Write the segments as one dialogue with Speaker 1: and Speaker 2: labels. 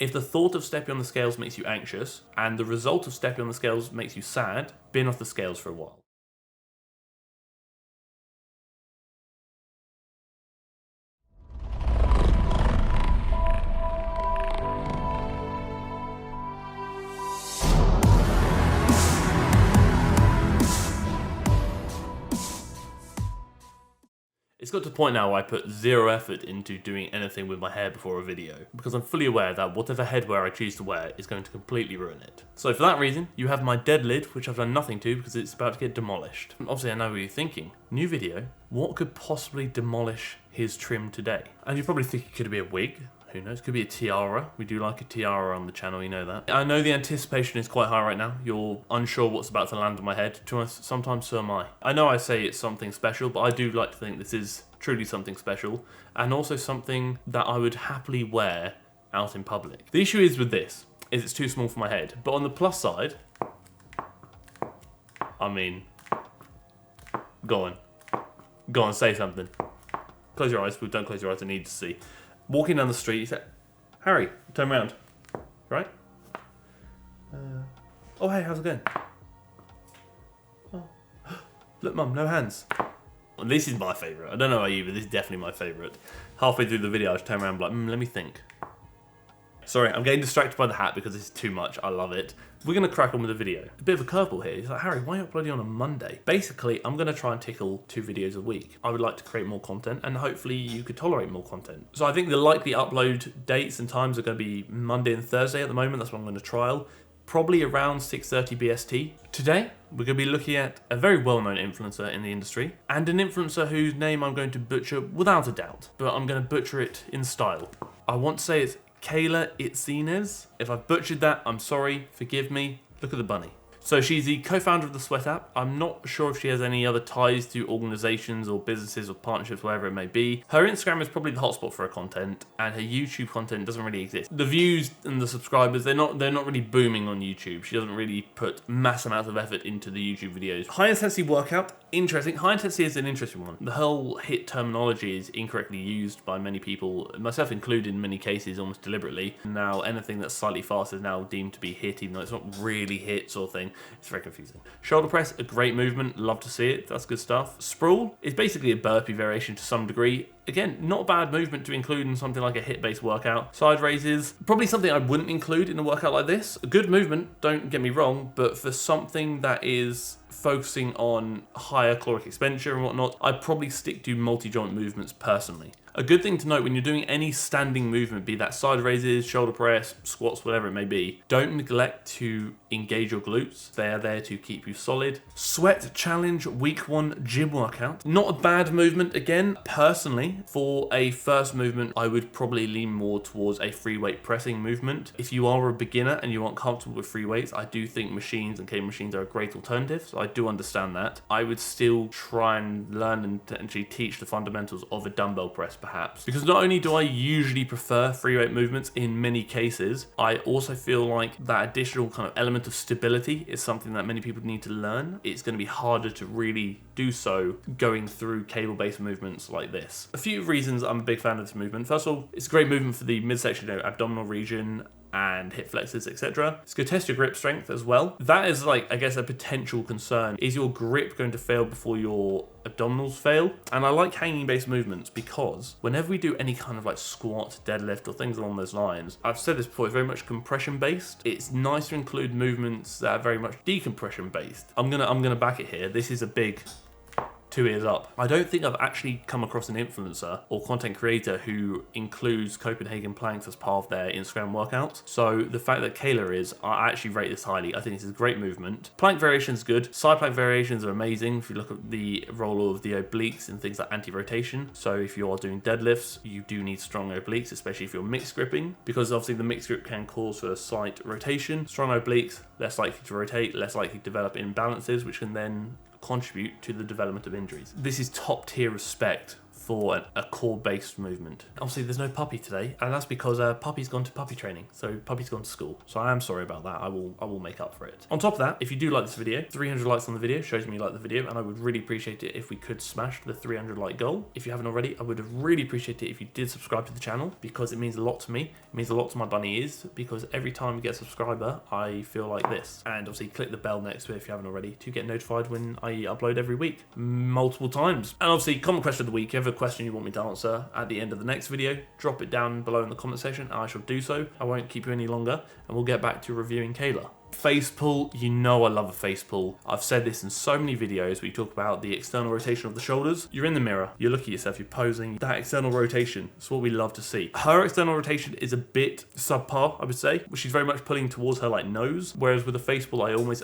Speaker 1: If the thought of stepping on the scales makes you anxious, and the result of stepping on the scales makes you sad, bin off the scales for a while. It's got to the point now where I put zero effort into doing anything with my hair before a video, because I'm fully aware that whatever headwear I choose to wear is going to completely ruin it. So for that reason, you have my dead lid, which I've done nothing to because it's about to get demolished. Obviously I know what you're thinking. New video, what could possibly demolish his trim today? And you're probably thinking, could it be a wig? Who knows? Could be a tiara. We do like a tiara on the channel, you know that. I know the anticipation is quite high right now. You're unsure what's about to land on my head. To be honest, sometimes so am I. I know I say it's something special, but I do like to think this is truly something special, and also something that I would happily wear out in public. The issue is with this, is it's too small for my head. But on the plus side, I mean, go on, say something. Close your eyes, but don't close your eyes, I need to see. Walking down the street, you say, Harry, turn around. Right? Oh, hey, how's it going? Oh. Look, Mum, no hands. Well, this is my favourite. I don't know about you, but this is definitely my favourite. Halfway through the video, I just turn around and be like, let me think. Sorry, I'm getting distracted by the hat because this is too much. I love it. We're going to crack on with the video. A bit of a curveball here. He's like, Harry, why are you uploading on a Monday? Basically, I'm going to try and tickle 2 videos a week. I would like to create more content, and hopefully you could tolerate more content. So I think the likely upload dates and times are going to be Monday and Thursday at the moment. That's what I'm going to trial. Probably around 6:30 BST. Today, we're going to be looking at a very well-known influencer in the industry, and an influencer whose name I'm going to butcher without a doubt, but I'm going to butcher it in style. I want to say it's Kayla Itsines. If I've butchered that, I'm sorry, forgive me. Look at the bunny. So she's the co-founder of the Sweat app. I'm not sure if she has any other ties to organizations or businesses or partnerships, whatever it may be. Her Instagram is probably the hotspot for her content, and her YouTube content doesn't really exist. The views and the subscribers, they're not really booming on YouTube. She doesn't really put mass amounts of effort into the YouTube videos. High intensity workout, interesting. High intensity is an interesting one. The whole HIIT terminology is incorrectly used by many people, myself included in many cases, almost deliberately. Now anything that's slightly fast is now deemed to be HIIT, even though it's not really HIIT sort of thing. It's very confusing. Shoulder press, a great movement. Love to see it. That's good stuff. Sprawl is basically a burpee variation to some degree. Again, not a bad movement to include in something like a HIIT-based workout. Side raises, probably something I wouldn't include in a workout like this. A good movement, don't get me wrong, but for something that is focusing on higher caloric expenditure and whatnot, I'd probably stick to multi-joint movements personally. A good thing to note when you're doing any standing movement, be that side raises, shoulder press, squats, whatever it may be, don't neglect to engage your glutes. They are there to keep you solid. Sweat challenge week 1 gym workout. Not a bad movement. Again, personally, for a first movement, I would probably lean more towards a free weight pressing movement. If you are a beginner and you aren't comfortable with free weights, I do think machines and cable machines are a great alternative. So I do understand that. I would still try and learn and potentially teach the fundamentals of a dumbbell press, perhaps. Because not only do I usually prefer free weight movements in many cases, I also feel like that additional kind of element of stability is something that many people need to learn. It's going to be harder to really do so going through cable-based movements like this. A few reasons I'm a big fan of this movement. First of all, it's a great movement for the midsection, abdominal region, and hip flexors, etc. It's going to test your grip strength as well. That is like, I guess, a potential concern. Is your grip going to fail before your abdominals fail? And I like hanging based movements because whenever we do any kind of like squat, deadlift, or things along those lines, I've said this before, it's very much compression based. It's nice to include movements that are very much decompression based. I'm gonna back it here. This is a big 2 ears up. I don't think I've actually come across an influencer or content creator who includes Copenhagen planks as part of their Instagram workouts. So the fact that Kayla is, I actually rate this highly. I think this is a great movement. Plank variation's good. Side plank variations are amazing. If you look at the role of the obliques and things like anti-rotation. So if you're doing deadlifts, you do need strong obliques, especially if you're mixed gripping, because obviously the mixed grip can cause for a slight rotation. Strong obliques, less likely to rotate, less likely to develop imbalances, which can then contribute to the development of injuries. This is top tier respect for a core-based movement. Obviously, there's no puppy today, and that's because puppy's gone to puppy training, so puppy's gone to school. So I am sorry about that. I will make up for it. On top of that, if you do like this video, 300 likes on the video shows me you like the video, and I would really appreciate it if we could smash the 300 like goal. If you haven't already, I would really appreciate it if you did subscribe to the channel, because it means a lot to me. It means a lot to my bunny ears, because every time we get a subscriber, I feel like this. And obviously, click the bell next to it if you haven't already to get notified when I upload every week, multiple times. And obviously, comment question of the week. If you have a question you want me to answer at the end of the next video, drop it down below in the comment section and I shall do so. I won't keep you any longer and we'll get back to reviewing Kayla. Face pull, you know I love a face pull. I've said this in so many videos where you talk about the external rotation of the shoulders. You're in the mirror, you look at yourself, you're posing. That external rotation, it's what we love to see. Her external rotation is a bit subpar, I would say. She's very much pulling towards her like nose, whereas with a face pull, I always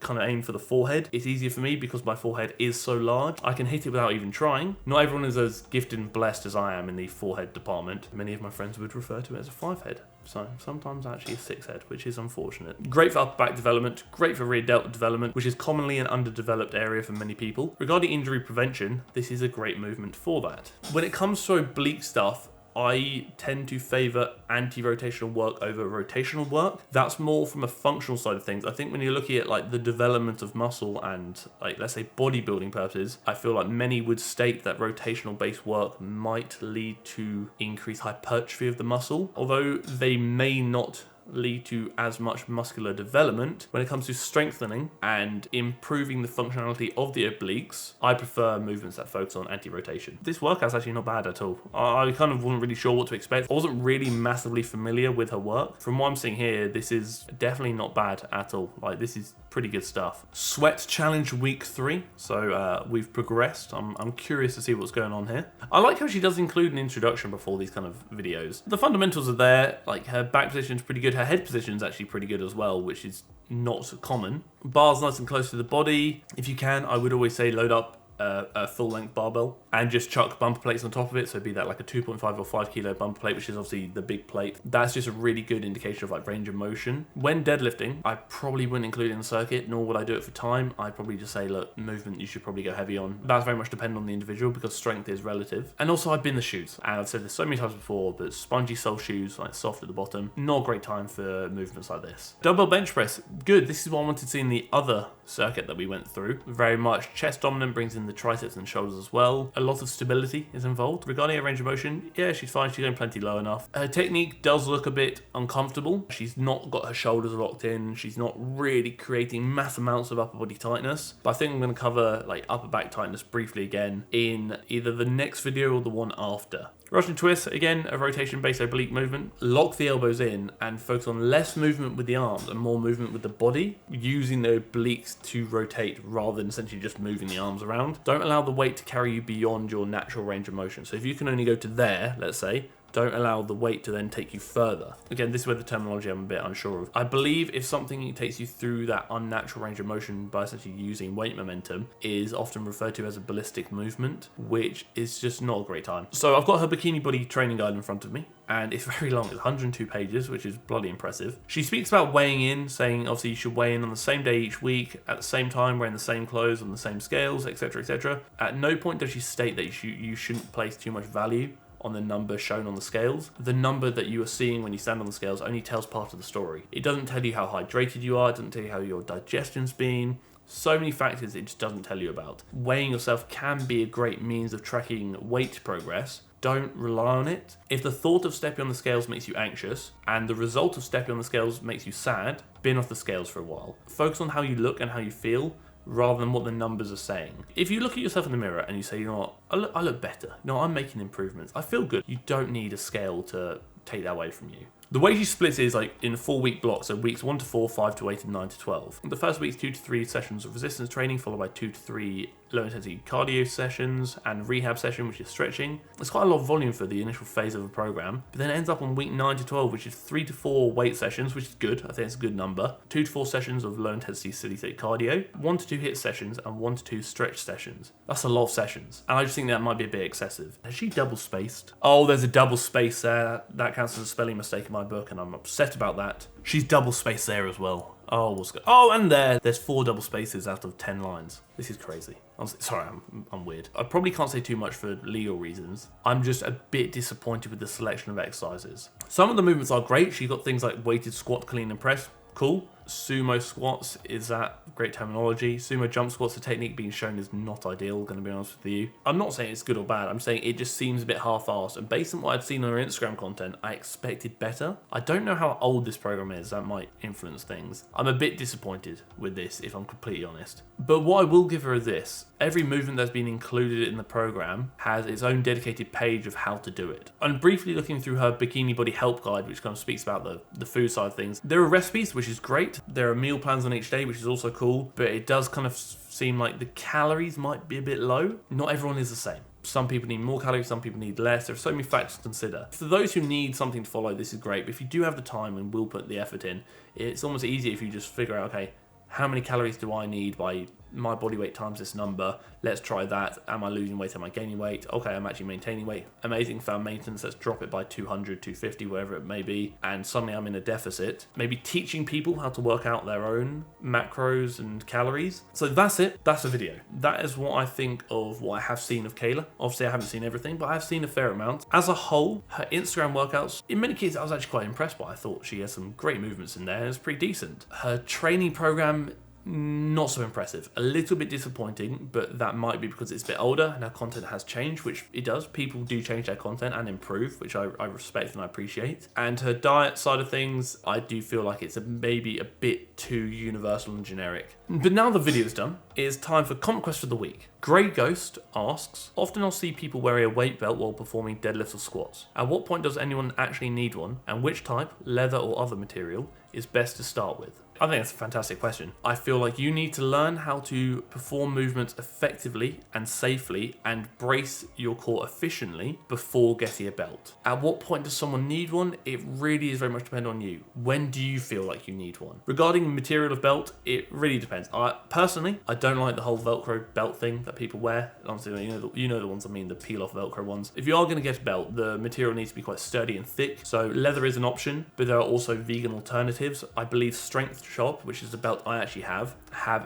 Speaker 1: kind of aim for the forehead. It's easier for me because my forehead is so large. I can hit it without even trying. Not everyone is as gifted and blessed as I am in the forehead department. Many of my friends would refer to it as a 5 head. So sometimes actually a 6 head, which is unfortunate. Great for upper back development, great for rear delta development, which is commonly an underdeveloped area for many people. Regarding injury prevention, this is a great movement for that. When it comes to oblique stuff, I tend to favour anti-rotational work over rotational work. That's more from a functional side of things. I think when you're looking at like the development of muscle and like let's say bodybuilding purposes, I feel like many would state that rotational based work might lead to increased hypertrophy of the muscle, although they may not lead to as much muscular development. When it comes to strengthening and improving the functionality of the obliques, I prefer movements that focus on anti-rotation. This workout's actually not bad at all. I kind of wasn't really sure what to expect. I wasn't really massively familiar with her work. From what I'm seeing here, this is definitely not bad at all. Like, this is pretty good stuff. Sweat challenge week 3. So we've progressed. I'm curious to see what's going on here. I like how she does include an introduction before these kind of videos. The fundamentals are there. Like, her back position is pretty good. Her head position is actually pretty good as well, which is not so common. Bars nice and close to the body. If you can, I would always say load up a full-length barbell and just chuck bumper plates on top of it, so it'd be that like a 2.5 or 5 kilo bumper plate, which is obviously the big plate. That's just a really good indication of like range of motion. When deadlifting, I probably wouldn't include it in the circuit, nor would I do it for time. I'd probably just say, look, movement you should probably go heavy on. That's very much dependent on the individual because strength is relative. And also I've been the shoes, and I've said this so many times before, but spongy sole shoes, like soft at the bottom, not a great time for movements like this. Dumbbell bench press, good. This is what I wanted to see in the other circuit that we went through. Very much chest dominant, brings in the triceps and shoulders as well. A lot of stability is involved. Regarding her range of motion, yeah, she's fine. She's going plenty low enough. Her technique does look a bit uncomfortable. She's not got her shoulders locked in. She's not really creating mass amounts of upper body tightness. But I think I'm going to cover like upper back tightness briefly again in either the next video or the one after. Russian twist, again, a rotation-based oblique movement. Lock the elbows in and focus on less movement with the arms and more movement with the body, using the obliques to rotate rather than essentially just moving the arms around. Don't allow the weight to carry you beyond your natural range of motion. So if you can only go to there, let's say, don't allow the weight to then take you further. Again, this is where the terminology I'm a bit unsure of. I believe if something takes you through that unnatural range of motion by essentially using weight momentum is often referred to as a ballistic movement, which is just not a great time. So I've got her bikini body training guide in front of me, and it's very long. It's 102 pages, which is bloody impressive. She speaks about weighing in, saying obviously you should weigh in on the same day each week, at the same time, wearing the same clothes, on the same scales, etc., etc. At no point does she state that you shouldn't place too much value on the number shown on the scales. The number that you are seeing when you stand on the scales only tells part of the story. It doesn't tell you how hydrated you are, it doesn't tell you how your digestion's been. So many factors it just doesn't tell you about. Weighing yourself can be a great means of tracking weight progress. Don't rely on it. If the thought of stepping on the scales makes you anxious and the result of stepping on the scales makes you sad, bin off the scales for a while. Focus on how you look and how you feel, rather than what the numbers are saying. If you look at yourself in the mirror and you say, you know what, I look better. No, I'm making improvements. I feel good. You don't need a scale to take that away from you. The way she splits is like in 4-week blocks, so weeks 1 to 4, 5 to 8, and 9 to 12. The first week's 2 to 3 sessions of resistance training, followed by 2 to 3 low intensity cardio sessions and rehab session, which is stretching. It's quite a lot of volume for the initial phase of a program, but then it ends up on week 9 to 12, which is 3 to 4 weight sessions, which is good. I think it's a good number. 2 to 4 sessions of low intensity steady state cardio, 1 to 2 HIIT sessions, and 1 to 2 stretch sessions. That's a lot of sessions, and I just think that might be a bit excessive. Has she double spaced? Oh, there's a double space there. That counts as a spelling mistake in my my book, and I'm upset about that. She's double spaced there as well. Oh, what's good? Oh, and there's 4 double spaces out of 10 lines. This is crazy. Sorry, I'm weird. I probably can't say too much for legal reasons. I'm just a bit disappointed with the selection of exercises. Some of the movements are great. She got things like weighted squat, clean and press. Cool. Sumo squats, is that great terminology? Sumo jump squats, the technique being shown is not ideal, going to be honest with you. I'm not saying it's good or bad, I'm saying it just seems a bit half-assed, and based on what I'd seen on her Instagram content, I expected better. I don't know how old this program is, that might influence things. I'm a bit disappointed with this, if I'm completely honest. But what I will give her is this: every movement that's been included in the program has its own dedicated page of how to do it. I'm briefly looking through her Bikini Body Help Guide, which kind of speaks about the food side of things. There are recipes, which is great. There are meal plans on each day, which is also cool, but it does kind of seem like the calories might be a bit low. Not everyone is the same. Some people need more calories, some people need less. There are so many factors to consider. For those who need something to follow, this is great, but if you do have the time and will put the effort in, it's almost easier if you just figure out, okay, how many calories do I need by my body weight times this number? Let's try that. Am I losing weight? Am I gaining weight? Okay, I'm actually maintaining weight. Amazing, found maintenance. Let's drop it by 200, 250, wherever it may be. And suddenly I'm in a deficit. Maybe teaching people how to work out their own macros and calories. So that's it. That's the video. That is what I think of what I have seen of Kayla. Obviously, I haven't seen everything, but I've seen a fair amount. As a whole, her Instagram workouts, in many cases, I was actually quite impressed by. I thought she has some great movements in there, and it's pretty decent. Her training program, not so impressive. A little bit disappointing, but that might be because it's a bit older and our content has changed, which it does. People do change their content and improve, which I respect and I appreciate. And her diet side of things, I do feel like it's maybe a bit too universal and generic. But now the video's done, it's time for comment question of the week. Grey Ghost asks, often I'll see people wearing a weight belt while performing deadlifts or squats. At what point does anyone actually need one, and which type, leather or other material, is best to start with? I think that's a fantastic question. I feel like you need to learn how to perform movements effectively and safely and brace your core efficiently before getting a belt. At what point does someone need one? It really is very much dependent on you. When do you feel like you need one? Regarding the material of belt, it really depends. Personally, I don't like the whole Velcro belt thing that people wear. Honestly, you know the ones I mean, the peel-off Velcro ones. If you are going to get a belt, the material needs to be quite sturdy and thick. So leather is an option, but there are also vegan alternatives. I believe Strength Shop, which is the belt I actually have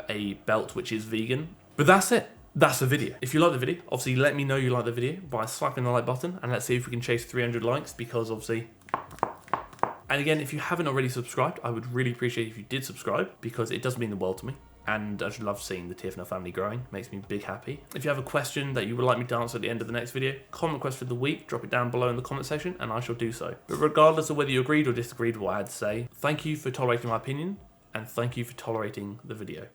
Speaker 1: a belt which is vegan. But that's it. That's the video. If you like the video, obviously let me know you like the video by slapping the like button, and let's see if we can chase 300 likes, because obviously... And again, if you haven't already subscribed, I would really appreciate if you did subscribe, because it does mean the world to me. And I just love seeing the TFNL family growing. Makes me big happy. If you have a question that you would like me to answer at the end of the next video, comment question of the week, drop it down below in the comment section, and I shall do so. But regardless of whether you agreed or disagreed with what I had to say, thank you for tolerating my opinion, and thank you for tolerating the video.